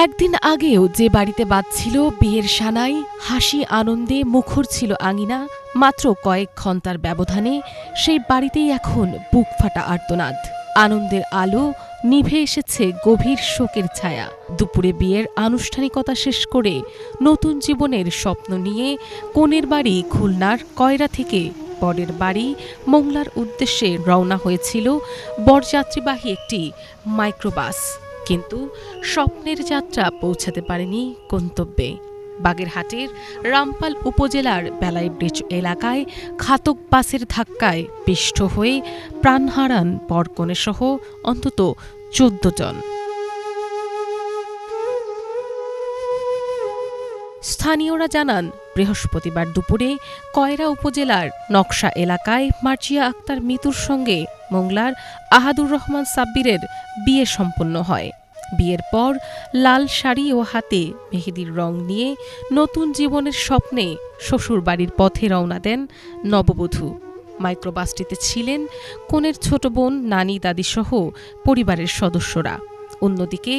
একদিন আগেও যে বাড়িতে বাজছিল বিয়ের সানাই, হাসি আনন্দে মুখর ছিল আঙিনা, মাত্র কয়েক ঘন্টার ব্যবধানে সেই বাড়িতেই এখন বুক ফাটা আর্তনাদ। আনন্দের আলো নিভে এসেছে গভীর শোকের ছায়া। দুপুরে বিয়ের আনুষ্ঠানিকতা শেষ করে নতুন জীবনের স্বপ্ন নিয়ে কনের বাড়ি খুলনার কয়রা থেকে বরের বাড়ি মোংলার উদ্দেশ্যে রওনা হয়েছিল বরযাত্রীবাহী একটি মাইক্রোবাস। কিন্তু স্বপ্নের যাত্রা পৌঁছাতে পারেনি গন্তব্যে। বাগেরহাটের রামপাল উপজেলার বেলাই ব্রিজ এলাকায় ঘাতক বাসের ধাক্কায় পিষ্ট হয়ে প্রাণ হারান বরকনেসহ অন্তত ১৪ জন। স্থানীয়রা জানান, বৃহস্পতিবার দুপুরে কয়রা উপজেলার নকশা এলাকায় মার্জিয়া আক্তার মিতুর সঙ্গে মোংলার আহাদুর রহমান সাব্বিরের বিয়ে সম্পন্ন হয়। বিয়ের পর লাল শাড়ি ও হাতে মেহেদির রং নিয়ে নতুন জীবনের স্বপ্নে শ্বশুরবাড়ির পথে রওনা দেন নববধূ। মাইক্রোবাসটিতে ছিলেন কনের ছোট বোন, নানি, দাদিসহ পরিবারের সদস্যরা। অন্যদিকে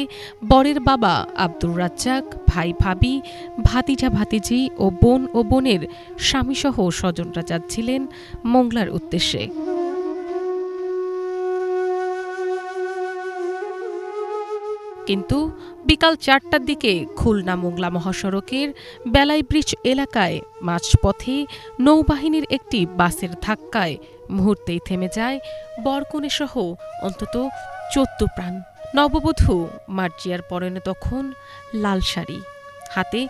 বরের বাবা আব্দুর রাজ্জাক, ভাই ভাবি, ভাতিজা ভাতিজি ও বোনের স্বামীসহ স্বজনরা যাচ্ছিলেন মোংলার উদ্দেশ্যে। কিন্তু বিকাল ৪টার দিকে খুলনা মোংলা মহাসড়কের বেলাই ব্রিজ এলাকায় মাঝপথে নৌবাহিনীর একটি বাসের ধাক্কায় মুহূর্তেই থেমে যায় বরকনেসহ অন্তত ১৪ প্রাণ। নববধূ মার্জিয়ার পরনে তখন লাল শাড়ি, হাতে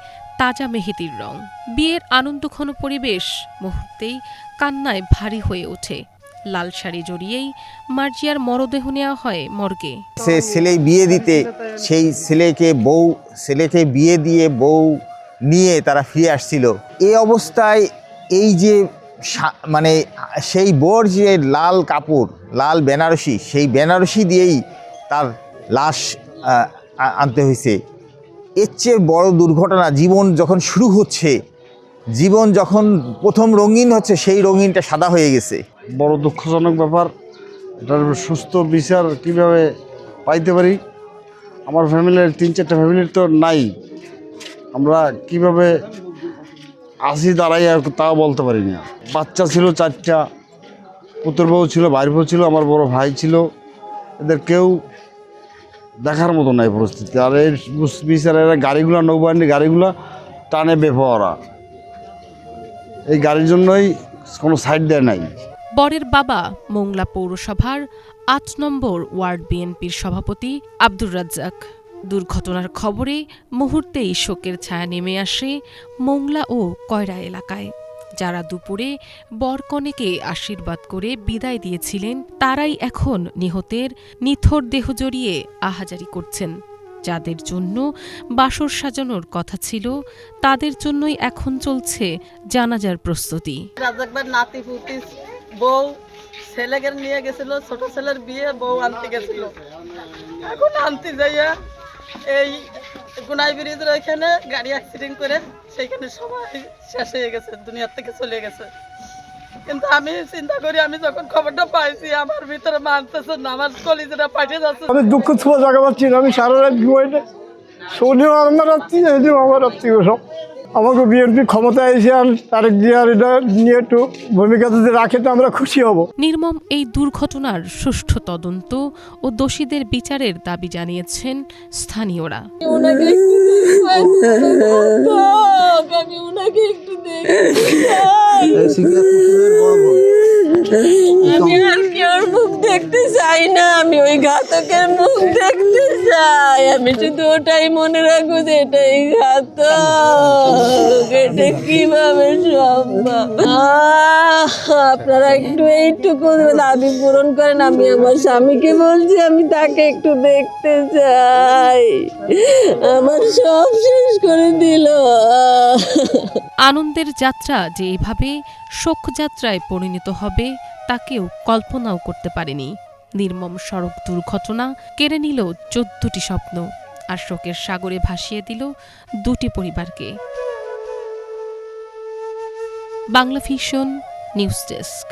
তাজা মেহেদির রং। বিয়ের আনন্দঘন পরিবেশ মুহূর্তেই কান্নায় ভারী হয়ে ওঠে। লাল শাড়ি জড়িয়েই মার্জিয়ার মরদেহ নেওয়া হয় মর্গে। সে ছেলে বিয়ে দিতে, সেই ছেলেকে বিয়ে দিয়ে বউ নিয়ে তারা ফিরে আসছিল। এই অবস্থায় এই যে মানে সেই বোর যে লাল কাপড়, লাল বেনারসি, সেই বেনারসি দিয়েই তার লাশ আনতে হয়েছে। এর চেয়ে বড় দুর্ঘটনা, জীবন যখন শুরু হচ্ছে, জীবন যখন প্রথম রঙিন হচ্ছে, সেই রঙিনটা সাদা হয়ে গেছে। বড় দুঃখজনক ব্যাপার। এটার সুস্থ বিচার কিভাবে পাইতে পারি? আমার ফ্যামিলির ৩-৪টা ফ্যামিলির তো নাই। আমরা কিভাবে আসি দাঁড়াই আর তাও বলতে পারি না। বাচ্চা ছিল ৪টা, পুত্র বউ ছিল, ভাইয়ের বউ ছিল, আমার বড় ভাই ছিল। এদের কেউ দেখার মতো নাই পরিস্থিতি। আর এই বিচারের গাড়িগুলো, নৌবাহিনীর গাড়িগুলো টানে বেপরা, এই গাড়ির জন্যই কোনো সাইড দেয় নাই। বরের বাবা মোংলা পৌরসভার ৮ নম্বর ওয়ার্ড বিএনপির সভাপতি আব্দুর রাজ্জাক। দুর্ঘটনার খবরে মুহূর্তেই শোকের ছায়া নেমে আসে মোংলা ও কয়রা এলাকায়। যারা দুপুরে বরকনেকে আশীর্বাদ করে বিদায় দিয়েছিলেন, তারাই এখন নিহতের নিথর দেহ জড়িয়ে আহাজারি করছেন। যাদের জন্য বাসর সাজানোর কথা ছিল, তাদের জন্যই এখন চলছে জানাজার প্রস্তুতি। নাতি পুতি বউ ছেলেকে নিয়ে গেছিল, ছোট ছেলের বিয়ে, বউ আনতে গেছিল। এখন আনতে যাইয়া এই গুনাই ব্রিজের ওইখানে গাড়ি অ্যাক্সিডেন্ট করে সেইখানে সবাই শেষ হয়ে গেছে, দুনিয়ার থেকে চলে গেছে। কিন্তু আমি চিন্তা করি, আমি যখন খবরটা পাইছি আমার ভিতরে মানতেছে না, আমার কলিজাটা পাঠিয়ে যাচ্ছে। আমি দুঃখ ছোঁয়া জায়গা পাচ্ছি না। আমি সারা রাত ঘুমাইনি, শনিও আমার রাত্রি, এদিও আমার রাত্রি। সব আমাকে বিএনপি ক্ষমতায় এসে আর তারেক জিয়ার এটা নিয়ে একটু ভূমিকা যদি রাখে তো আমরা খুশি হব। নির্মম এই দুর্ঘটনার সুষ্ঠু তদন্ত ও দোষীদের বিচারের দাবি জানিয়েছেন স্থানীয়রা। আমি আর কেউর মুখ দেখতে চাই না, আমি ওই ঘাতকের মুখ দেখতে চাই। আমি শুধু ওটাই মনে রাখবো যে এটাই ঘাতক। এটা কিভাবে সম্ভব? আপনারা একটু এইটুকু দাবি পূরণ করেন। আমি আমার স্বামীকে বলছি, আমি তাকে একটু দেখতে চাই। আমার সব শেষ করে দিল। আনন্দের যাত্রা যে এভাবে শোকযাত্রায় পরিণত হবে তা কেউ কল্পনাও করতে পারেনি। নির্মম সড়ক দুর্ঘটনা কেড়ে নিল ১৪টি স্বপ্ন আর শোকের সাগরে ভাসিয়ে দিল ২টি পরিবারকে। Bangla vision news desk.